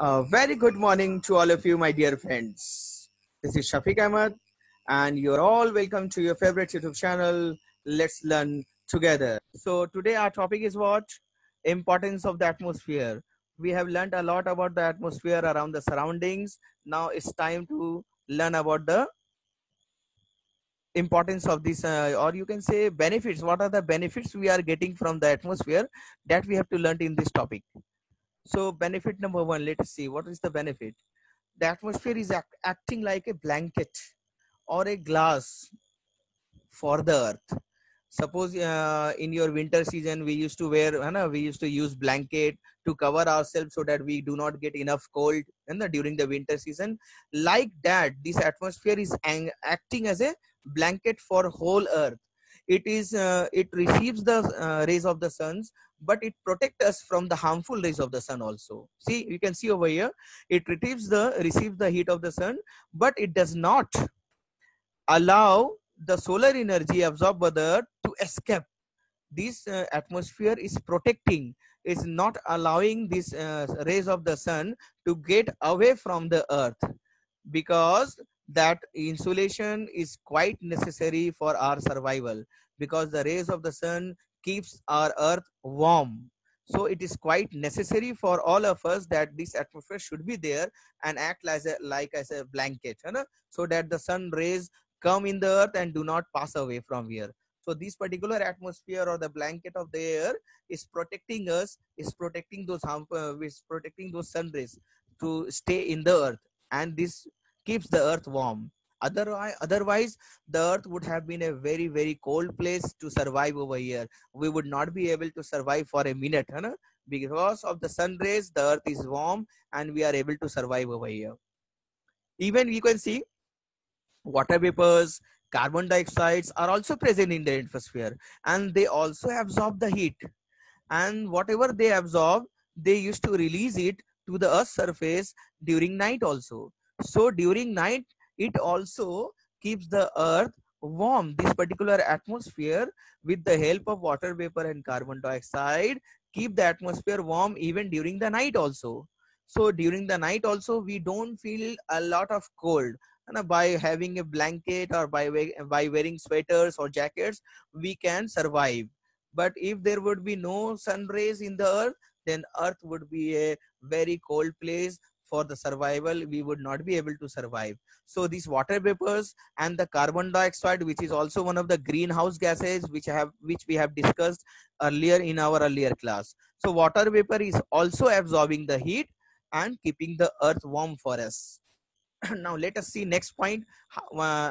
Very good morning to all of you, my dear friends. This is Shafiq Ahmed, and you're all welcome to your favorite YouTube channel, Let's Learn Together. So, today our topic is what? Importance of the atmosphere. We have learned a lot about the atmosphere around the surroundings. Now it's time to learn about the importance of this, or you can say benefits. What are the benefits we are getting from the atmosphere that we have to learn in this topic? So, benefit number one, let us see what is the benefit. The atmosphere is acting like a blanket or a glass for the earth. Suppose in your winter season we used to wear, we used to use blanket to cover ourselves so that we do not get enough cold during the winter season. Like that, this atmosphere is acting as a blanket for whole earth. It receives the rays of the suns, but it protects us from the harmful rays of the sun also. See, you can see over here, it receives the heat of the sun, but it does not allow the solar energy absorbed by the earth to escape. This atmosphere is protecting, is not allowing these rays of the sun to get away from the earth, because that insulation is quite necessary for our survival, because the rays of the sun keeps our earth warm. So it is quite necessary for all of us that this atmosphere should be there and act as a blanket, so that the sun rays come in the earth and do not pass away from here. So this particular atmosphere or the blanket of the air is protecting us, is protecting those sun rays to stay in the earth, and this keeps the earth warm. Otherwise, the earth would have been a very, very cold place to survive over here. We would not be able to survive for a minute, because of the sun rays, the earth is warm and we are able to survive over here. Even you can see water vapors, carbon dioxides are also present in the atmosphere, and they also absorb the heat, and whatever they absorb, they used to release it to the earth's surface during night also. So during night, it also keeps the earth warm. This particular atmosphere, with the help of water vapor and carbon dioxide, keep the atmosphere warm even during the night also. So during the night also, we don't feel a lot of cold, and by having a blanket or by wearing sweaters or jackets, we can survive. But if there would be no sun rays in the earth, then earth would be a very cold place for the survival. We would not be able to survive. So these water vapors and the carbon dioxide, which is also one of the greenhouse gases, which we have discussed earlier in our earlier class. So water vapor is also absorbing the heat and keeping the earth warm for us. Now let us see next point,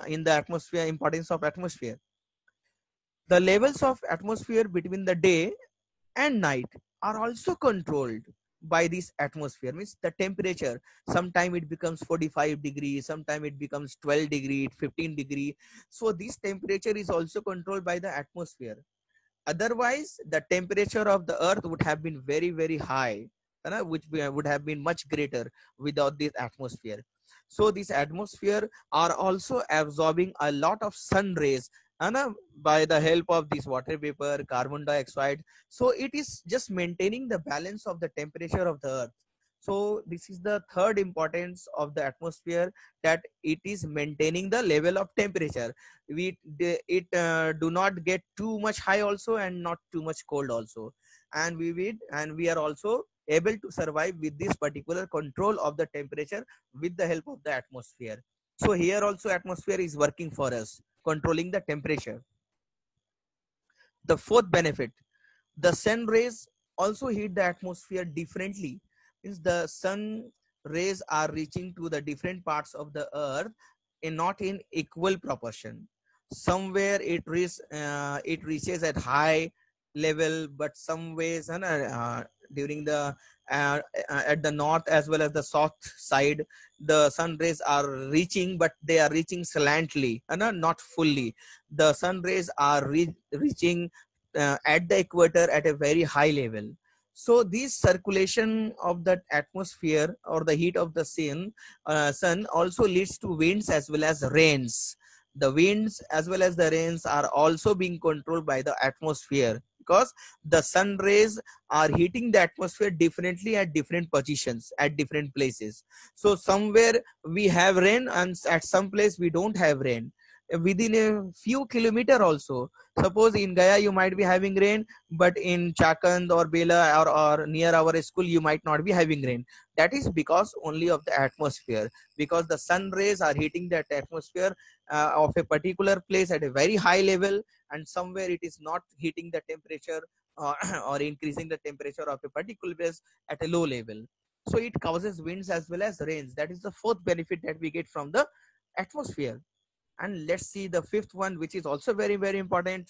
in the atmosphere, importance of atmosphere. The levels of atmosphere between the day and night are also controlled by this atmosphere. Means the temperature, sometime it becomes 45 degrees, sometime it becomes 12 degree, 15 degree. So this temperature is also controlled by the atmosphere. Otherwise, the temperature of the earth would have been very, very high, which would have been much greater without this atmosphere. So this atmosphere are also absorbing a lot of sun rays, by the help of this water vapor, carbon dioxide. So it is just maintaining the balance of the temperature of the earth. So this is the third importance of the atmosphere, that it is maintaining the level of temperature. It do not get too much high also and not too much cold also, and we are also able to survive with this particular control of the temperature with the help of the atmosphere. So here also atmosphere is working for us, controlling the temperature. The fourth benefit, the sun rays also hit the atmosphere differently. Means the sun rays are reaching to the different parts of the earth in not in equal proportion. Somewhere it reaches at high level, but some ways, during the at the north as well as the south side, the sun rays are reaching, but they are reaching slantly, not fully. The sun rays are reaching at the equator at a very high level. So this circulation of that atmosphere or the heat of the sun also leads to winds as well as rains. The winds as well as the rains are also being controlled by the atmosphere, because the sun rays are heating the atmosphere differently at different positions, at different places. So somewhere we have rain and at some place we don't have rain within a few kilometer also. Suppose in Gaya you might be having rain, but in Chakand or Bela or near our school you might not be having rain. That is because only of the atmosphere, because the sun rays are hitting that atmosphere of a particular place at a very high level, and somewhere it is not hitting the temperature or increasing the temperature of a particular place at a low level. So it causes winds as well as rains. That is the fourth benefit that we get from the atmosphere. And let's see the fifth one, which is also very, very important.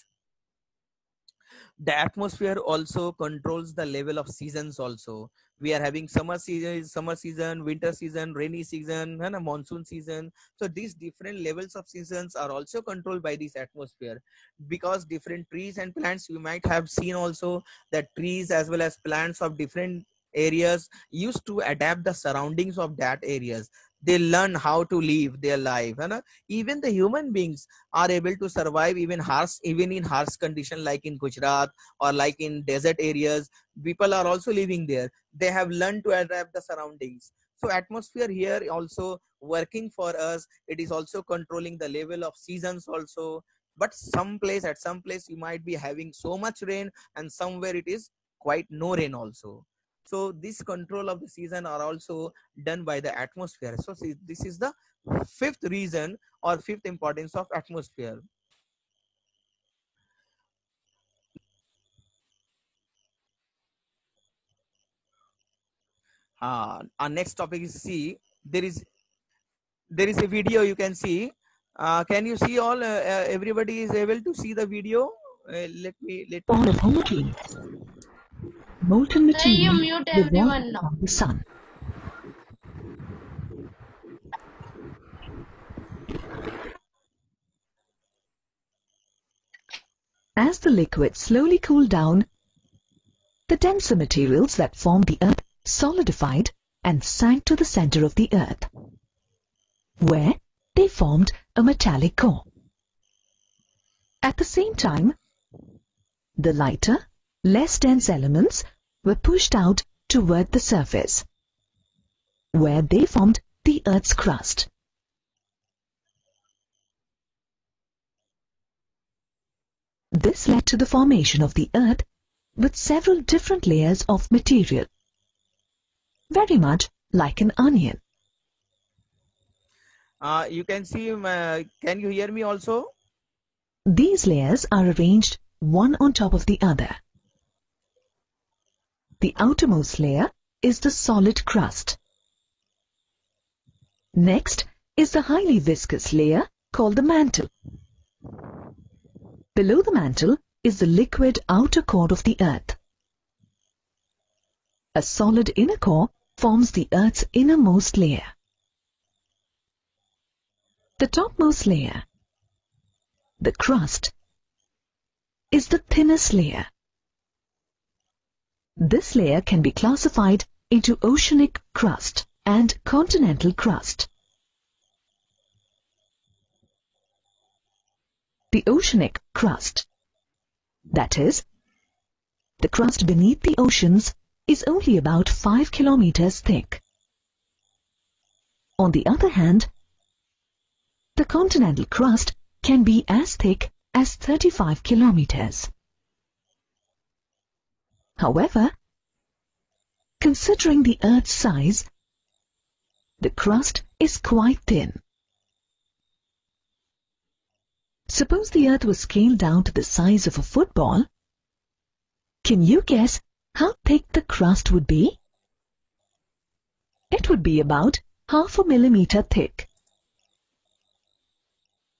The atmosphere also controls the level of seasons also. We are having summer season, winter season, rainy season, and a monsoon season. So these different levels of seasons are also controlled by this atmosphere, because different trees and plants, you might have seen also that trees as well as plants of different areas used to adapt the surroundings of that areas. They learn how to live their life, and even the human beings are able to survive even in harsh condition, like in Gujarat or like in desert areas. People are also living there. They have learned to adapt the surroundings. So atmosphere here also working for us. It is also controlling the level of seasons also. But at some place you might be having so much rain, and somewhere it is quite no rain also. So this control of the season are also done by the atmosphere. So see, this is the fifth reason or fifth importance of atmosphere. Our next topic is see. There is a video you can see. Can you see all? Everybody is able to see the video. Let Ball of homogeneous molten Sir, you material mute everyone revolving now. around the sun. As the liquid slowly cooled down, the denser materials that formed the Earth solidified and sank to the center of the Earth, where they formed a metallic core. At the same time, the lighter, less dense elements were pushed out toward the surface, where they formed the Earth's crust. This led to the formation of the Earth with several different layers of material, very much like an onion. you can see. Can you hear me also? These layers are arranged one on top of the other. The outermost layer is the solid crust. Next is the highly viscous layer called the mantle. Below the mantle is the liquid outer core of the Earth. A solid inner core forms the Earth's innermost layer. The topmost layer, the crust, is the thinnest layer. This layer can be classified into oceanic crust and continental crust. The oceanic crust, that is, the crust beneath the oceans, is only about 5 kilometers thick. On the other hand, the continental crust can be as thick as 35 kilometers. However, considering the Earth's size, the crust is quite thin. Suppose the Earth was scaled down to the size of a football. Can you guess how thick the crust would be? It would be about half a millimeter thick.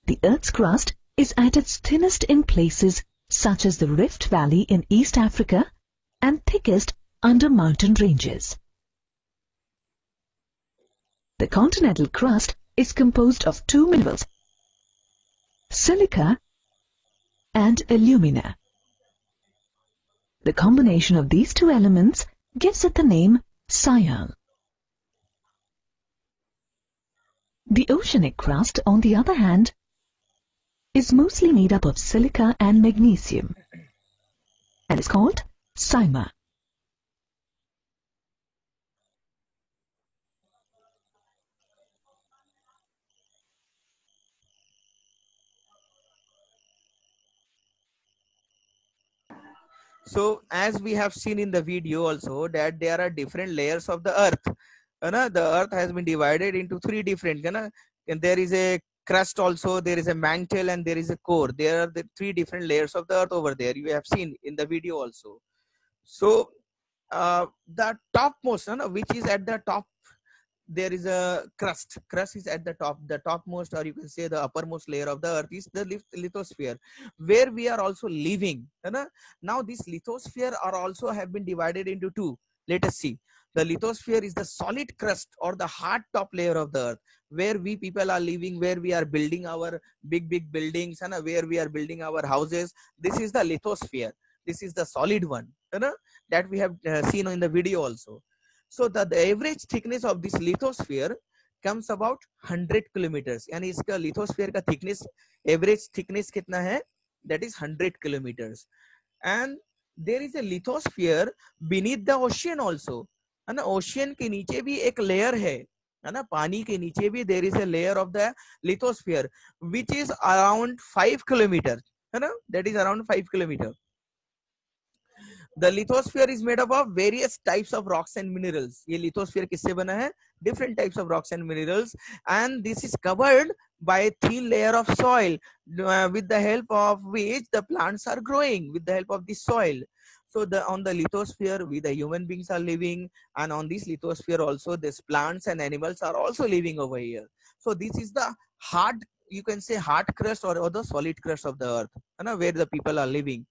The Earth's crust is at its thinnest in places such as the Rift Valley in East Africa and thickest under mountain ranges. The continental crust is composed of two minerals, silica and alumina. The combination of these two elements gives it the name Siam. The oceanic crust, on the other hand, is mostly made up of silica and magnesium. and is called Cyma. So as we have seen in the video also that there are different layers of the earth. The earth has been divided into three different, and there is a crust also, there is a mantle, and there is a core. There are the three different layers of the earth over there. You have seen in the video also. So the topmost, which is at the top, there is a crust is at the top, the topmost, or you can say the uppermost layer of the earth is the lithosphere, where we are also living, now this lithosphere are also have been divided into two. Let us see. The lithosphere is the solid crust or the hard top layer of the earth, where we people are living, where we are building our big buildings, and where we are building our houses. This is the lithosphere. This is the solid one, that we have seen in the video also. So the average thickness of this lithosphere comes about 100 kilometers. यानी इसका lithosphere का thickness, average thickness कितना है? That is 100 kilometers. And there is a lithosphere beneath the ocean also. है ना? Ocean के नीचे भी एक layer है ना? पानी के नीचे भी there is a layer of the lithosphere which is around 5 kilometers. है ना? That is around 5 kilometers. The lithosphere is made up of various types of rocks and minerals. ये lithosphere किससे बना है? Different types of rocks and minerals, and this is covered by a thin layer of soil, with the help of which the plants are growing with the help of this soil. So on the lithosphere, we the human beings are living, and on this lithosphere also, these plants and animals are also living over here. So this is the hard, you can say hard crust or the solid crust of the earth, where the people are living.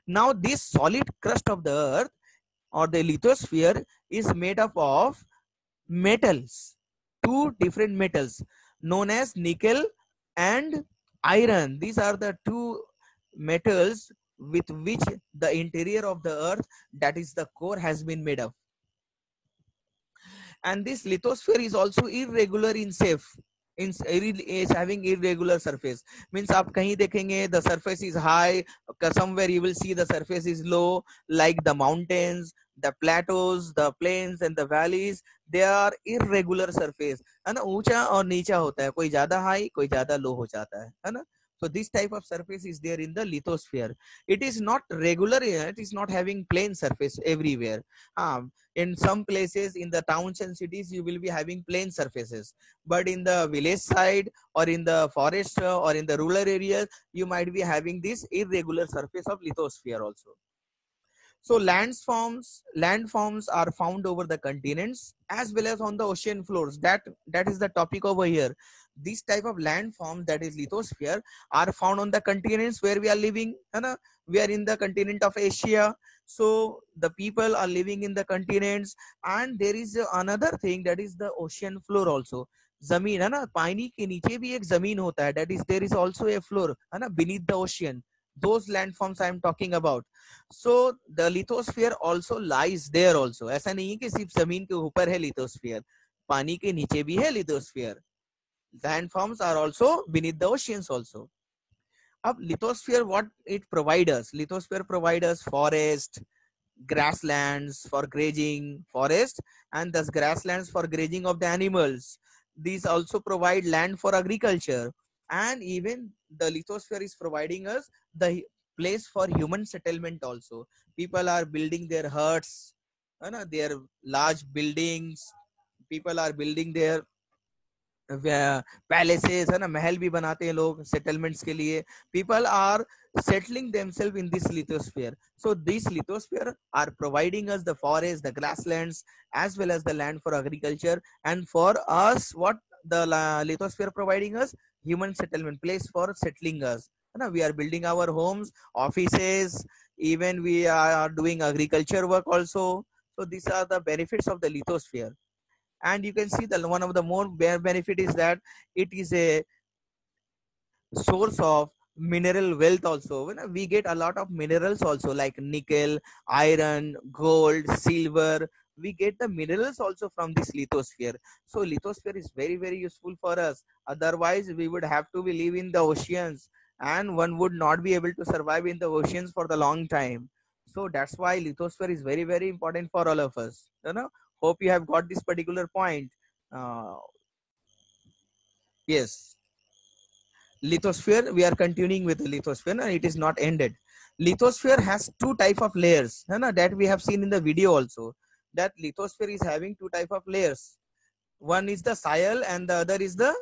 Now this solid crust of the earth or the lithosphere is made up of metals, two different metals known as nickel and iron. These are the two metals with which the interior of the earth, that is the core, has been made up. And this lithosphere is also irregular in shape. Is having irregular surface, means आप कहीं देखेंगे the surface is high, somewhere you will see the surface is low, like the mountains, the plateaus, the plains and the valleys. They are irregular surface, है ना? ऊंचा और नीचा होता है, कोई ज्यादा हाई कोई ज्यादा लो हो जाता है ना? So this type of surface is there in the lithosphere. It is not regular, it is not having plain surface everywhere. In some places, in the towns and cities, you will be having plain surfaces, but in the village side or in the forest or in the rural areas, you might be having this irregular surface of lithosphere also. So landforms are found over the continents as well as on the ocean floors. That is the topic over here. This type of landforms, that is lithosphere, are found on the continents where we are living. We are in the continent of Asia, so the people are living in the continents. And there is another thing, that is the ocean floor also. जमीन है ना, पानी के नीचे भी एक जमीन होता है, that is there is also a floor, है ना, beneath the ocean. Those landforms I am talking about. So the lithosphere also lies there also. ऐसा नहीं है कि सिर्फ जमीन के ऊपर है lithosphere, पानी के नीचे भी है lithosphere. Landforms are also beneath the oceans also. अब lithosphere, what it provides us? Lithosphere provides us forest, grasslands for grazing, forest, and thus grasslands for grazing of the animals. These also provide land for agriculture, and even the lithosphere is providing us the place for human settlement also. People are building their huts, their large buildings. People are building their palaces, है ना, महल भी बनाते हैं लोग settlements के लिए. People are settling themselves in this lithosphere. So these lithosphere are providing us the forest, the grasslands, as well as the land for agriculture. And for us, what the lithosphere providing us? Human settlement, place for settling us. We are building our homes, offices, even we are doing agriculture work also. So these are the benefits of the lithosphere. And you can see that one of the more benefit is that it is a source of mineral wealth also. We get a lot of minerals also, like nickel, iron, gold, silver. We get the minerals also from this lithosphere. So lithosphere is very useful for us. Otherwise we would have to live in the oceans, and one would not be able to survive in the oceans for the long time. So that's why lithosphere is very, very important for all of us. You know, hope you have got this particular point. Yes, lithosphere, we are continuing with the lithosphere, and it is not ended. Lithosphere has two type of layers, you know, that we have seen in the video also, that lithosphere is having two type of layers. One is the Sial and the other is the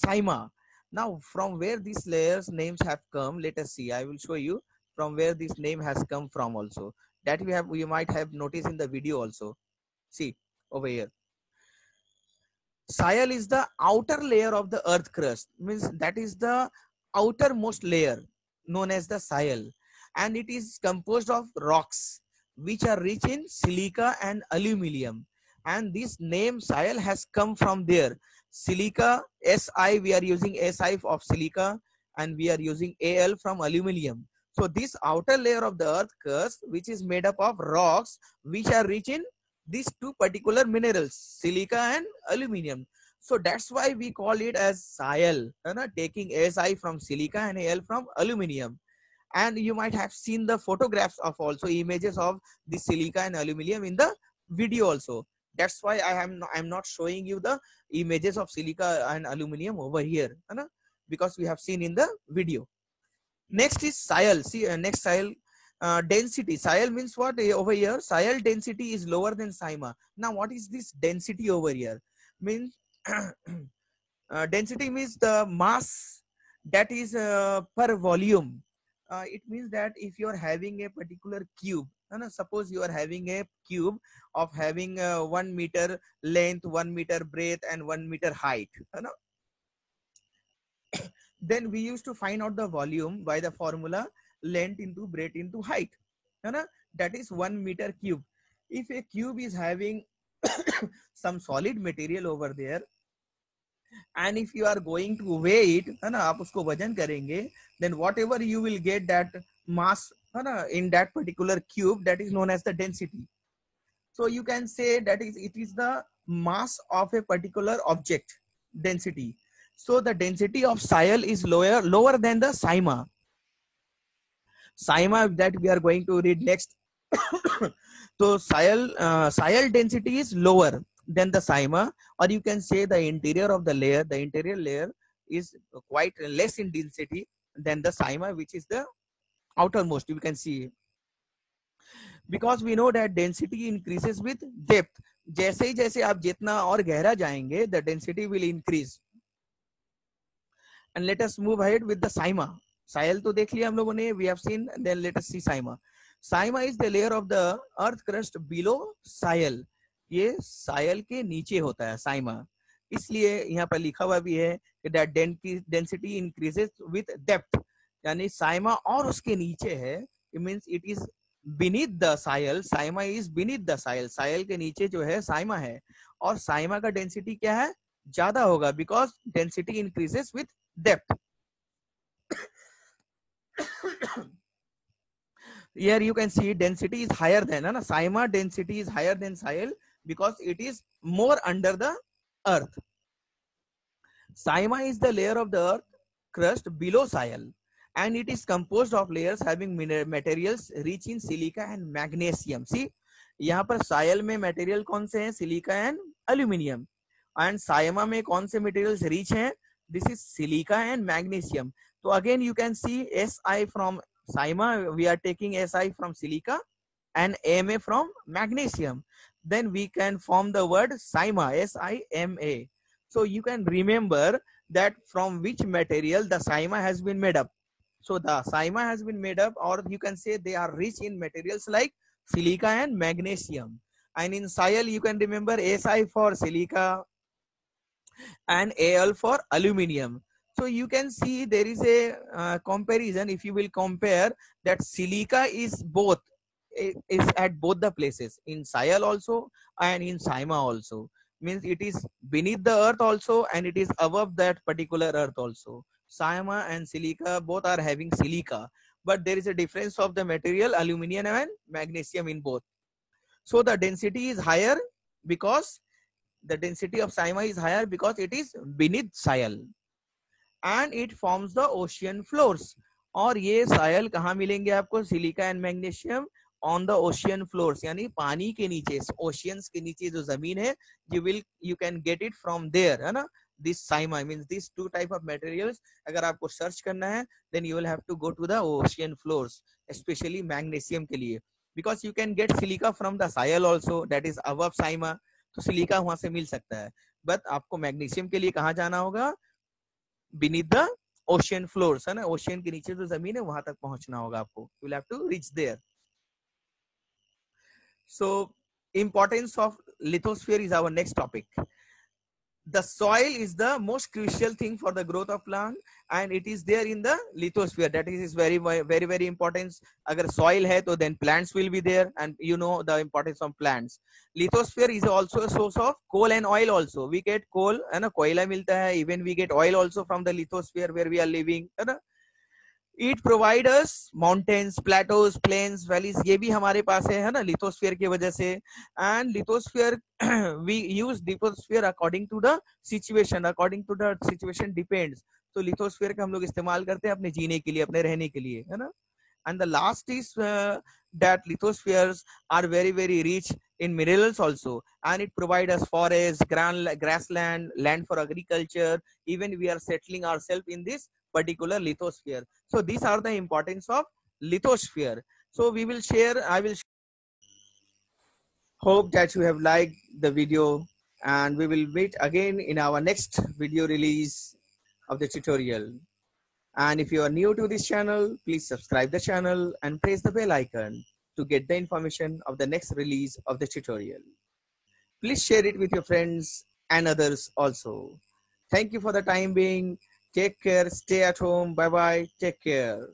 Sima. Now from where these layers names have come, let us see. I will show you from where this name has come from also, that we might have noticed in the video also. See over here, Sial is the outer layer of the earth crust, means that is the outermost layer known as the Sial, and it is composed of rocks which are rich in silica and aluminium. And this name Sial has come from there. Silica, Si, we are using Si of silica, and we are using Al from aluminium. So this outer layer of the earth crust, which is made up of rocks which are rich in these two particular minerals, silica and aluminium. So that's why we call it as Sial, you know, taking Si from silica and Al from aluminium. And you might have seen the photographs of also images of the silica and aluminium in the video also. That's why I'm not showing you the images of silica and aluminium over here, you know, because we have seen in the video. Next is Sial. See, next Sial. Density. Sial means what over here? Sial density is lower than Sima. Now, what is this density over here? Means density means the mass that is per volume. It means that if you are having a particular cube, suppose you are having a cube of having 1 meter length, 1 meter breadth, and 1 meter height. Then we used to find out the volume by the formula length into breadth into height. That is 1 meter cube. If a cube is having some solid material over there, and if you are going to weigh it, आप उसको वजन करेंगे, then whatever you will get that mass in that particular cube, that is known as the density. So you can say that it is the mass of a particular object density. So the density of Sial is lower than the Sima. Sima that we are going to read next. So Sial density is lower than the Sima, or you can say the interior of the layer. The interior layer is quite less in density than the Sima, which is the outermost. You can see, because we know that density increases with depth. जैसे ही जैसे आप जितना और गहरा जाएंगे, the density will increase. And let us move ahead with the Sima. Sial तो देख लिया हम लोगों ने, we have seen. Then let us see Sima. Sima is the layer of the earth crust below Sial. ये Sial के नीचे होता है Sima. इसलिए यहाँ पर लिखा हुआ भी है कि that density increases with depth. यानी Sima और उसके नीचे है. It means it is beneath the Sial. Sima is beneath the Sial. Sial के नीचे जो है Sima है, और Sima का density क्या है? ज्यादा होगा, because density increases with depth. Here you can see density is higher than Sima. Density is higher than Sial because it is more under the earth. Sima is the layer of the earth crust below Sial, and it is composed of layers having materials rich in silica and magnesium. See, यहाँ पर Sial में material कौन से हैं? Silica and aluminium. And Sima में कौन से materials rich हैं? This is silica and magnesium. So again you can see Si from Sima, we are taking Si from silica, and Ma from magnesium. Then we can form the word Sima, S-I-M-A. So you can remember that from which material the Sima has been made up. So the Sima has been made up, or you can say they are rich in materials like silica and magnesium. And in Sial you can remember Si for silica and Al for aluminium. So you can see there is a comparison. If you will compare that silica is at both the places, in Sial also and in Sima also. Means it is beneath the earth also, and it is above that particular earth also. Sima and silica both are having silica, but there is a difference of the material aluminium and magnesium in both. So the density is higher because the density of Sima is higher because it is beneath Sial, and it forms the ocean floors. और ये Sial कहाँ मिलेंगे आपको? Silica and magnesium on the ocean floors, यानी पानी के नीचे, oceans के नीचे जो जमीन है, you can get it from there, है ना. This Saima means these two type of materials. अगर आपको सर्च करना है, then you will have to go to the ocean floors, especially magnesium के लिए, because you can get silica from the soil also, that is above Saima. तो silica वहां से मिल सकता है, बट आपको मैग्नीशियम के लिए कहाँ जाना होगा? beneath the ocean floors, है ना. ओशियन के नीचे जो जमीन है वहां तक पहुंचना होगा आपको. You will have to reach there. So importance of lithosphere is our next topic. The soil is the most crucial thing for the growth of plant, and it is there in the lithosphere. That is very very important. Agar soil hai to then plants will be there, and you know the importance of plants. Lithosphere is also a source of coal and oil also. We get coal, है ना, कोयला मिलता है. Even we get oil also from the lithosphere where we are living, है ना. It provide us mountains, plateaus, plains, valleys. ये भी हमारे पास है ना, lithosphere की वजह से. And lithosphere we use lithosphere according to the situation. According to the situation depends. तो lithosphere का हम लोग इस्तेमाल करते हैं अपने जीने के लिए, अपने रहने के लिए, है ना. And the last is that lithospheres are very rich in minerals also, and it provide us forests, grassland, land for agriculture. Even we are settling ourselves in this particular lithosphere. So these are the importance of lithosphere. So we will share, I will hope that you have liked the video, and we will meet again in our next video release of the tutorial. And if you are new to this channel, please subscribe the channel and press the bell icon to get the information of the next release of the tutorial. Please share it with your friends and others also. Thank you for the time being. Take care. Stay at home. Bye bye. Take care.